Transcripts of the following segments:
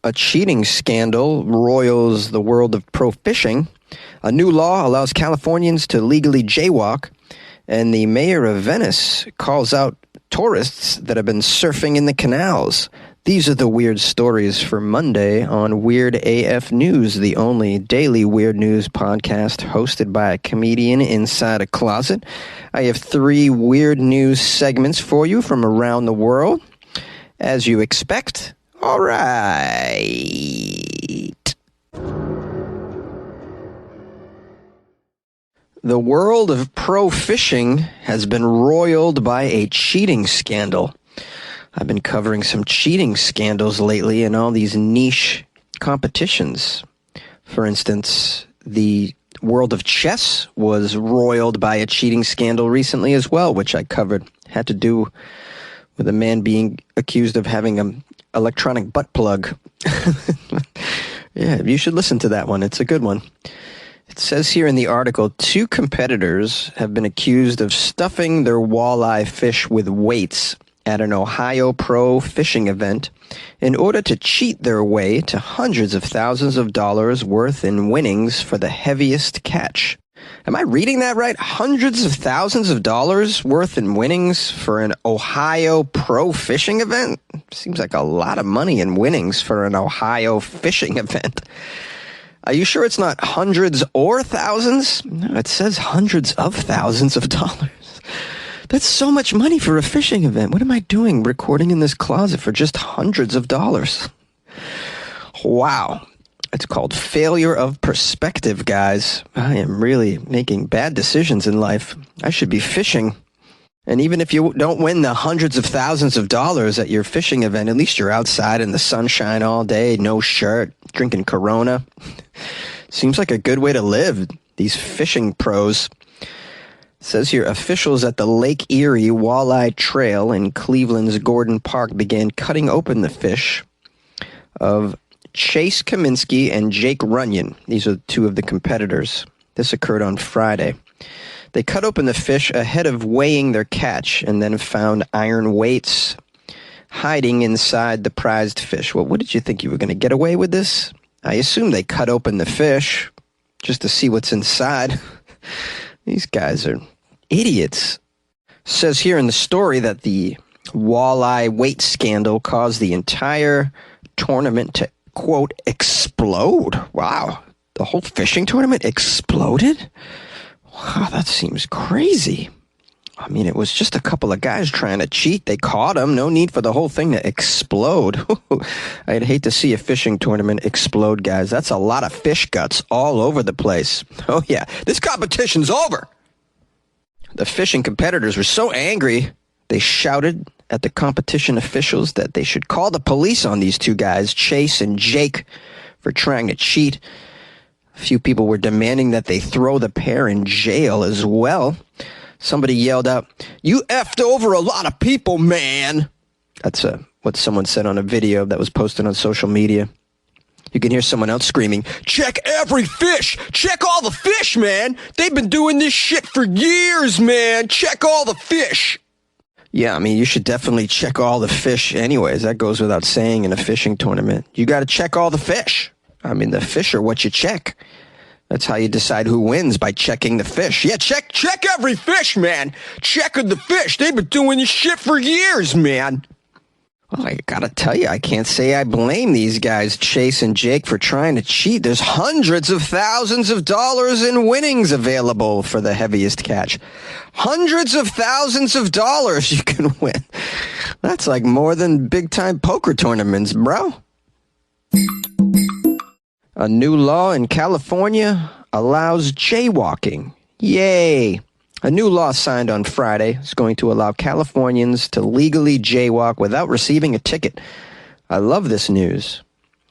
A cheating scandal roils the world of pro fishing. A new law allows Californians to legally jaywalk. And the mayor of Venice calls out tourists that have been surfing in the canals. These are the weird stories for Monday on Weird AF News, the only daily weird news podcast hosted by a comedian inside a closet. I have 3 weird news segments for you from around the world. As you expect, all right. The world of pro fishing has been roiled by a cheating scandal. I've been covering some cheating scandals lately in all these niche competitions. For instance, the world of chess was roiled by a cheating scandal recently as well, which I covered. Had to do with a man being accused of having an electronic butt plug. Yeah, you should listen to that one. It's a good one. It says here in the article, 2 competitors have been accused of stuffing their walleye fish with weights at an Ohio pro fishing event in order to cheat their way to hundreds of thousands of dollars worth in winnings for the heaviest catch. Am I reading that right? Hundreds of thousands of dollars worth in winnings for an Ohio pro fishing event? Seems like a lot of money in winnings for an Ohio fishing event. Are you sure it's not hundreds or thousands? No, it says hundreds of thousands of dollars. That's so much money for a fishing event. What am I doing recording in this closet for just hundreds of dollars? Wow. It's called failure of perspective, guys. I am really making bad decisions in life. I should be fishing. And even if you don't win the hundreds of thousands of dollars at your fishing event, at least you're outside in the sunshine all day, no shirt, drinking Corona. Seems like a good way to live, these fishing pros. It says here, officials at the Lake Erie Walleye Trail in Cleveland's Gordon Park began cutting open the fish of Chase Kaminsky and Jake Runyon. These are 2 of the competitors. This occurred on Friday. They cut open the fish ahead of weighing their catch and then found iron weights hiding inside the prized fish. Well, what did you think? You were going to get away with this? I assume they cut open the fish just to see what's inside. These guys are idiots. Says here in the story that the walleye weight scandal caused the entire tournament to, quote, explode. Wow. The whole fishing tournament exploded? Wow, that seems crazy. I mean, it was just a couple of guys trying to cheat. They caught them. No need for the whole thing to explode. I'd hate to see a fishing tournament explode, guys. That's a lot of fish guts all over the place. Oh, yeah. This competition's over. The fishing competitors were so angry, they shouted at the competition officials that they should call the police on these 2 guys, Chase and Jake, for trying to cheat. A few people were demanding that they throw the pair in jail as well. Somebody yelled out, "You effed over a lot of people, man." That's what someone said on a video that was posted on social media. You can hear someone else screaming, "Check every fish! Check all the fish, man! They've been doing this shit for years, man! Check all the fish!" Yeah, I mean, you should definitely check all the fish anyways. That goes without saying in a fishing tournament. You got to check all the fish. I mean, the fish are what you check. That's how you decide who wins, by checking the fish. Yeah, check every fish, man. Checking the fish. They've been doing this shit for years, man. Well, I gotta tell you, I can't say I blame these guys, Chase and Jake, for trying to cheat. There's hundreds of thousands of dollars in winnings available for the heaviest catch. Hundreds of thousands of dollars you can win. That's like more than big-time poker tournaments, bro. A new law in California allows jaywalking. Yay! A new law signed on Friday is going to allow Californians to legally jaywalk without receiving a ticket. I love this news.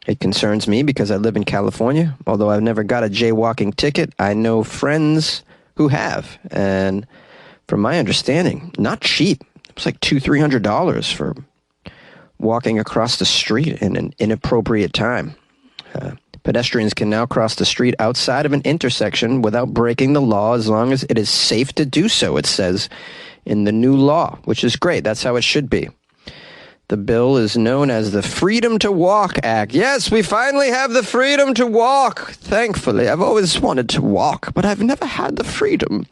It concerns me because I live in California. Although I've never got a jaywalking ticket, I know friends who have. And from my understanding, not cheap. It's like $200-$300 for walking across the street in an inappropriate time. Pedestrians can now cross the street outside of an intersection without breaking the law as long as it is safe to do so, it says in the new law, which is great. That's how it should be. The bill is known as the Freedom to Walk Act. Yes, we finally have the freedom to walk. Thankfully, I've always wanted to walk, but I've never had the freedom.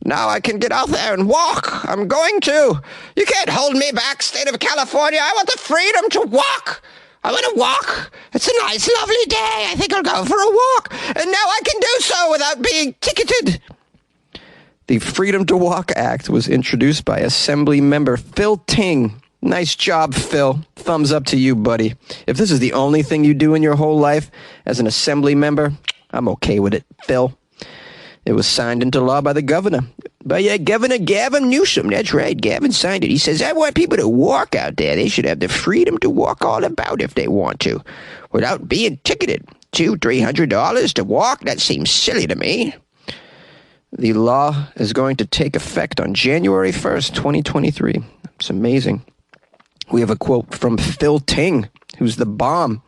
Now I can get out there and walk. I'm going to. You can't hold me back, state of California. I want the freedom to walk. I want to walk. It's a nice, lovely day. I think I'll go for a walk. And now I can do so without being ticketed. The Freedom to Walk Act was introduced by Assembly Member Phil Ting. Nice job, Phil. Thumbs up to you, buddy. If this is the only thing you do in your whole life as an Assembly member, I'm okay with it, Phil. It was signed into law by the governor. By Governor Gavin Newsom. That's right, Gavin signed it. He says, I want people to walk out there. They should have the freedom to walk all about if they want to, without being ticketed. $200-300 to walk? That seems silly to me. The law is going to take effect on January 1st, 2023. It's amazing. We have a quote from Phil Ting, who's the bomb.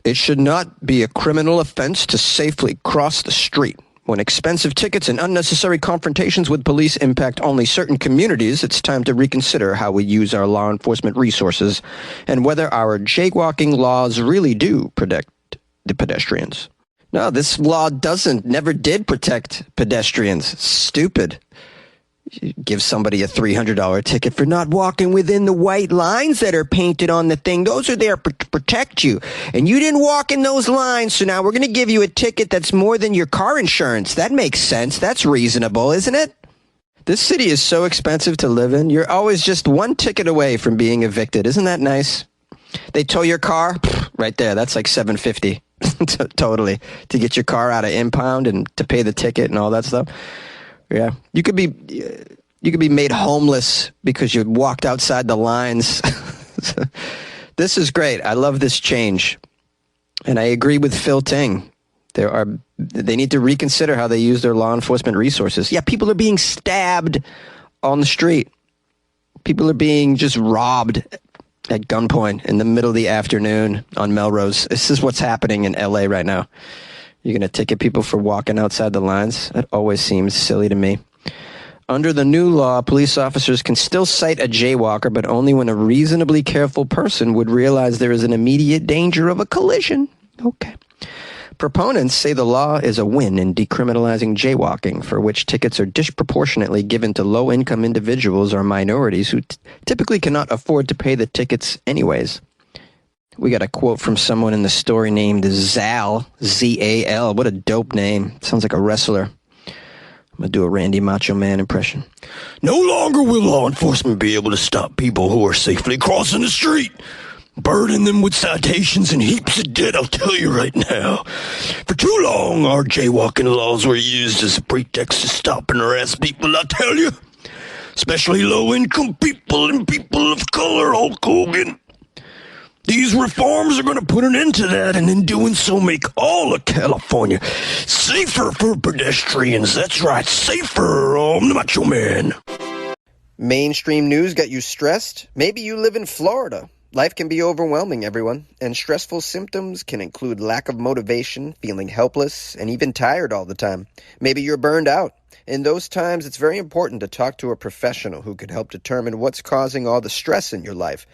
It should not be a criminal offense to safely cross the street. When expensive tickets and unnecessary confrontations with police impact only certain communities, it's time to reconsider how we use our law enforcement resources and whether our jaywalking laws really do protect the pedestrians. No, this law never did protect pedestrians. Stupid. You give somebody a $300 ticket for not walking within the white lines that are painted on the thing. Those are there to protect you. And you didn't walk in those lines, so now we're going to give you a ticket that's more than your car insurance. That makes sense. That's reasonable, isn't it? This city is so expensive to live in. You're always just one ticket away from being evicted. Isn't that nice? They tow your car? Right there. That's like $750. Totally. To get your car out of impound and to pay the ticket and all that stuff. Yeah, you could be made homeless because you walked outside the lines. This is great. I love this change. And I agree with Phil Ting. They need to reconsider how they use their law enforcement resources. Yeah, people are being stabbed on the street. People are being just robbed at gunpoint in the middle of the afternoon on Melrose. This is what's happening in LA right now. You're going to ticket people for walking outside the lines? That always seems silly to me. Under the new law, police officers can still cite a jaywalker, but only when a reasonably careful person would realize there is an immediate danger of a collision. Okay. Proponents say the law is a win in decriminalizing jaywalking, for which tickets are disproportionately given to low-income individuals or minorities who typically cannot afford to pay the tickets anyways. We got a quote from someone in the story named Zal, Z-A-L. What a dope name. Sounds like a wrestler. I'm going to do a Randy Macho Man impression. No longer will law enforcement be able to stop people who are safely crossing the street. Burden them with citations and heaps of debt, I'll tell you right now. For too long, our jaywalking laws were used as a pretext to stop and harass people, I'll tell you. Especially low-income people and people of color, Hulk Hogan. These reforms are going to put an end to that, and in doing so make all of California safer for pedestrians. That's right, safer. I'm the Macho Man. Mainstream news got you stressed? Maybe you live in Florida. Life can be overwhelming, everyone, and stressful symptoms can include lack of motivation, feeling helpless, and even tired all the time. Maybe you're burned out. In those times, it's very important to talk to a professional who can help determine what's causing all the stress in your life.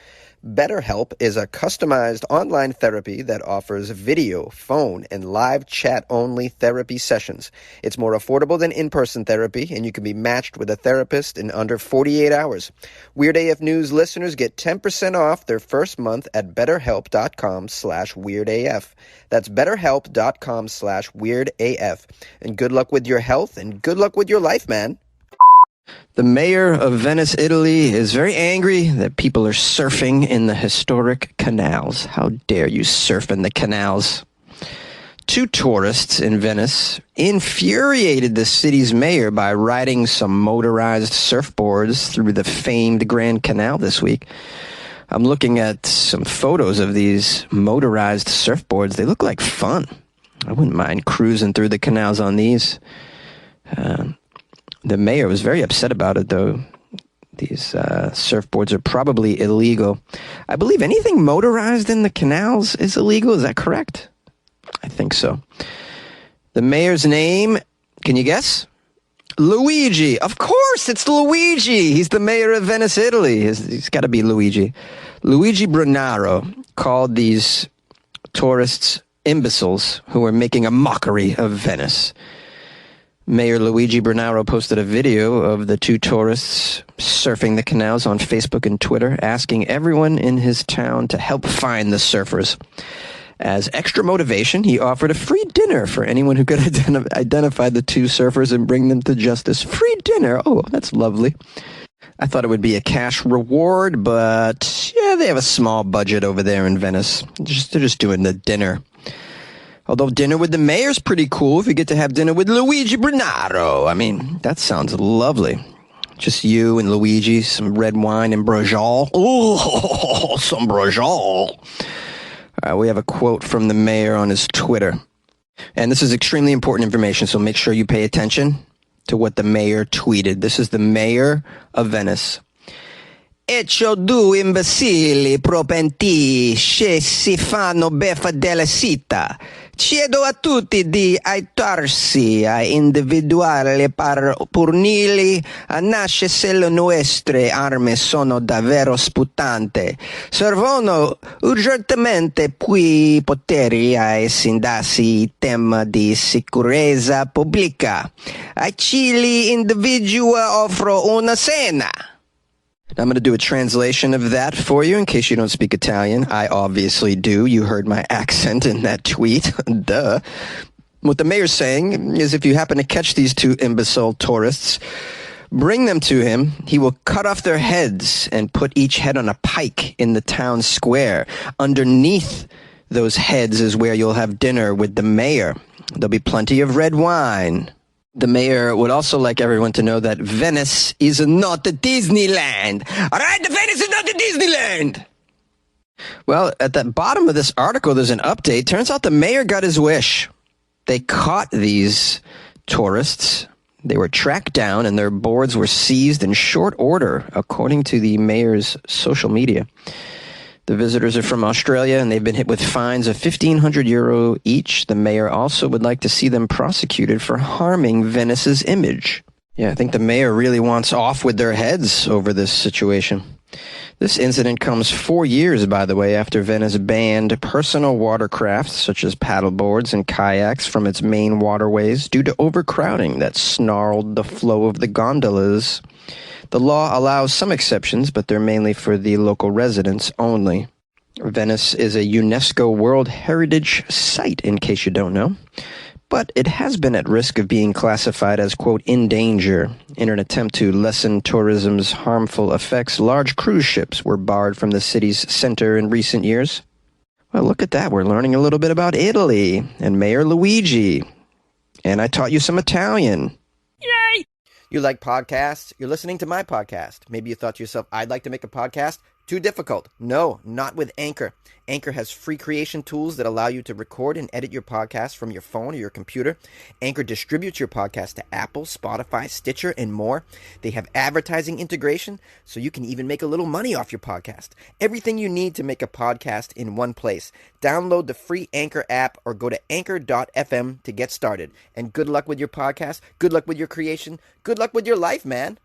BetterHelp is a customized online therapy that offers video, phone, and live chat-only therapy sessions. It's more affordable than in-person therapy, and you can be matched with a therapist in under 48 hours. Weird AF News listeners get 10% off their first month at BetterHelp.com/WeirdAF. That's BetterHelp.com/WeirdAF. And good luck with your health, and good luck with your life, man. The mayor of Venice, Italy, is very angry that people are surfing in the historic canals. How dare you surf in the canals? Two tourists in Venice infuriated the city's mayor by riding some motorized surfboards through the famed Grand Canal this week. I'm looking at some photos of these motorized surfboards. They look like fun. I wouldn't mind cruising through the canals on these. The mayor was very upset about it, though. These surfboards are probably illegal. I believe anything motorized in the canals is illegal. Is that correct? I think so. The mayor's name, can you guess? Luigi. Of course, it's Luigi. He's the mayor of Venice, Italy. He's got to be Luigi. Luigi Brunaro called these tourists imbeciles who are making a mockery of Venice. Mayor Luigi Brunaro posted a video of the two tourists surfing the canals on Facebook and Twitter, asking everyone in his town to help find the surfers. As extra motivation, he offered a free dinner for anyone who could identify the two surfers and bring them to justice. Free dinner. Oh, that's lovely. I thought it would be a cash reward, but yeah, they have a small budget over there in Venice. They're just doing the dinner. Although dinner with the mayor's pretty cool if you get to have dinner with Luigi Brunaro. I mean, that sounds lovely. Just you and Luigi, some red wine and Brajol. Oh, some Brajol. We have a quote from the mayor on his Twitter. And this is extremely important information, so make sure you pay attention to what the mayor tweeted. This is the mayor of Venice. Ecco due imbecilli propenti che si fanno beffa della città. Chiedo a tutti di aiutarsi a individuare per punirli a nasce se le nostre armi sono davvero sputanti. Servono urgentemente più poteri ai sindaci in tema di sicurezza pubblica. A chi individui offro una cena. I'm going to do a translation of that for you in case you don't speak Italian. I obviously do. You heard my accent in that tweet. Duh. What the mayor's saying is if you happen to catch these two imbecile tourists, bring them to him. He will cut off their heads and put each head on a pike in the town square. Underneath those heads is where you'll have dinner with the mayor. There'll be plenty of red wine. The mayor would also like everyone to know that Venice is not the Disneyland. All right, the Venice is not the Disneyland. Well, at the bottom of this article, there's an update. Turns out the mayor got his wish. They caught these tourists. They were tracked down and their boards were seized in short order, according to the mayor's social media. The visitors are from Australia, and they've been hit with fines of €1,500 each. The mayor also would like to see them prosecuted for harming Venice's image. Yeah, I think the mayor really wants off with their heads over this situation. This incident comes 4 years, by the way, after Venice banned personal watercrafts such as paddleboards and kayaks from its main waterways due to overcrowding that snarled the flow of the gondolas. The law allows some exceptions, but they're mainly for the local residents only. Venice is a UNESCO World Heritage Site, in case you don't know, but it has been at risk of being classified as, quote, in danger. In an attempt to lessen tourism's harmful effects, large cruise ships were barred from the city's center in recent years. Well, look at that. We're learning a little bit about Italy and Mayor Luigi. And I taught you some Italian. Yay! You like podcasts? You're listening to my podcast. Maybe you thought to yourself, I'd like to make a podcast. Too difficult. No, not with Anchor. Anchor has free creation tools that allow you to record and edit your podcast from your phone or your computer. Anchor distributes your podcast to Apple, Spotify, Stitcher, and more. They have advertising integration, so you can even make a little money off your podcast. Everything you need to make a podcast in one place. Download the free Anchor app or go to anchor.fm to get started. And good luck with your podcast. Good luck with your creation. Good luck with your life, man.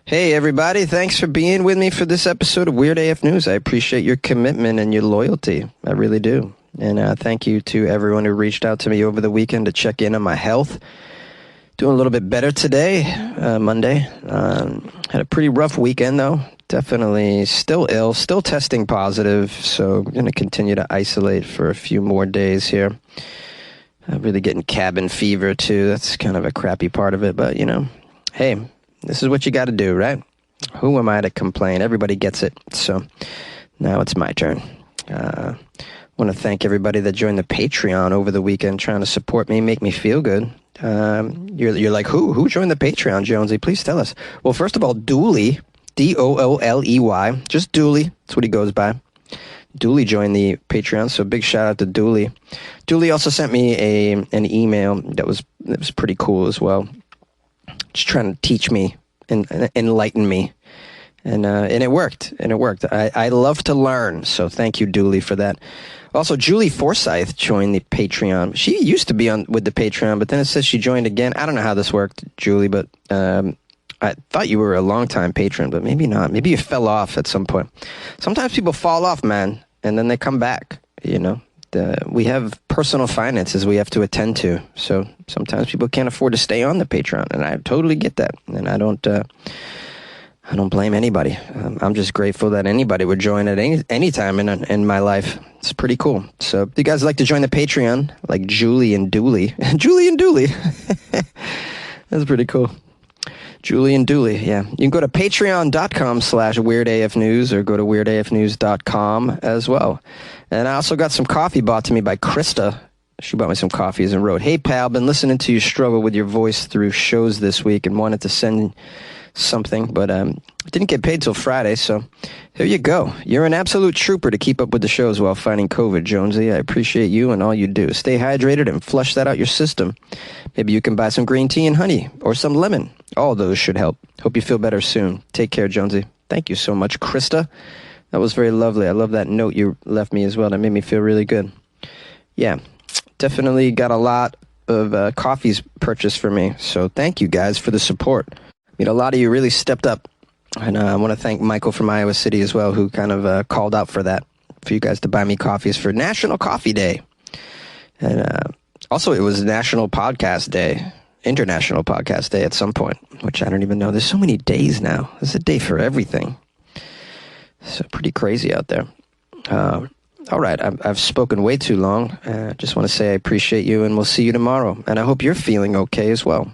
Hey, everybody. Thanks for being with me for this episode of Weird AF News. I appreciate your commitment and your loyalty. I really do. And thank you to everyone who reached out to me over the weekend to check in on my health. Doing a little bit better today, Monday. Had a pretty rough weekend, though. Definitely still ill, still testing positive. So I'm going to continue to isolate for a few more days here. I'm really getting cabin fever, too. That's kind of a crappy part of it. But, you know, hey, this is what you got to do, right? Who am I to complain? Everybody gets it. So now it's my turn. I want to thank everybody that joined the Patreon over the weekend trying to support me, make me feel good. You're like, who joined the Patreon, Jonesy? Please tell us. Well, first of all, Dooley, Dooley, just Dooley. That's what he goes by. Dooley joined the Patreon, so big shout out to Dooley. Dooley also sent me an email that was pretty cool as well. Just trying to teach me and enlighten me And it worked. I love to learn. So thank you, Dooley, for that. Also, Julie Forsyth joined the Patreon. She used to be on with the Patreon, but then it says she joined again. I don't know how this worked, Julie, but I thought you were a longtime patron, but maybe not. Maybe you fell off at some point. Sometimes people fall off, man, and then they come back, you know. We have personal finances we have to attend to, so sometimes people can't afford to stay on the Patreon, and I totally get that, and I don't blame anybody. I'm just grateful that anybody would join at any time in my life. It's pretty cool. So if you guys like to join the Patreon, like Julie and Dooley. Julie and Dooley. That's pretty cool. Julie and Dooley, yeah. You can go to patreon.com/weirdafnews or go to weirdafnews.com as well. And I also got some coffee bought to me by Krista. She bought me some coffees and wrote, "Hey, pal, been listening to you struggle with your voice through shows this week and wanted to send something, but didn't get paid till Friday, so here you go. You're an absolute trooper to keep up with the shows while fighting COVID, Jonesy. I appreciate you and all you do. Stay hydrated and flush that out your system. Maybe you can buy some green tea and honey or some lemon. All those should help. Hope you feel better soon. Take care, Jonesy." Thank you so much, Krista. That was very lovely. I love that note you left me as well. That made me feel really good. Yeah, definitely got a lot of coffees purchased for me, so thank you guys for the support. I mean, a lot of you really stepped up, and I want to thank Michael from Iowa City as well, who kind of called out for that, for you guys to buy me coffees for National Coffee Day. And also, it was National Podcast Day, International Podcast Day at some point, which I don't even know. There's so many days now. There's a day for everything. So pretty crazy out there. All right, I've spoken way too long. Just want to say I appreciate you, and we'll see you tomorrow. And I hope you're feeling okay as well.